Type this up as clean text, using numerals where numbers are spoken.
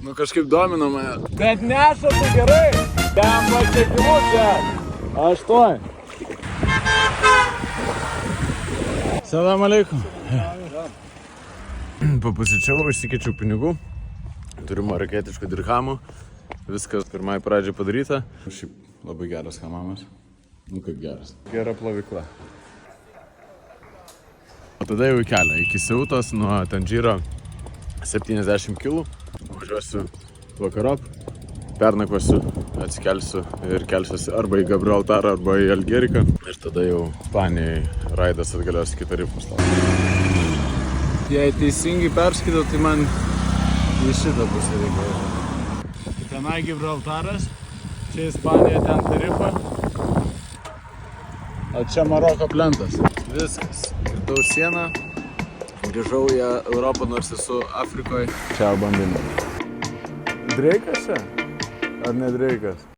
Nu kažkaip domina mane. Bet neša tai gerai. Ten pasiekimus, čia. 8. Salam aleikum. Papusryčiavau, išsikeičiau pinigų. Turiu marokietiškų dirhamų. Viskas pirmai pradžiai padaryta. Šiaip labai geras hamamas. Nu kaip geras. Gera plovykla. O tada jau į kelią. Iki Seutos nuo Tandžyro 70 km. Važiuosiu vakarop. Pernakvosiu, atsikelsiu ir kelsiuosi arba į Gibraltarą, arba į Algeriką. Ir tada jau Ispanijai raidas atgalios kitą puslapį. Jei teisingai perskaitau, tai man į šitą pusę reikia. Tenai Gibraltaras, čia Ispanija, ten Tarifa. O čia Maroko plentas. Viskas. Kirtau sieną. Grįžau į Europą, nors esu Afrikoje. Čia bambinė. Dreikas čia? Ar ne Dreikas?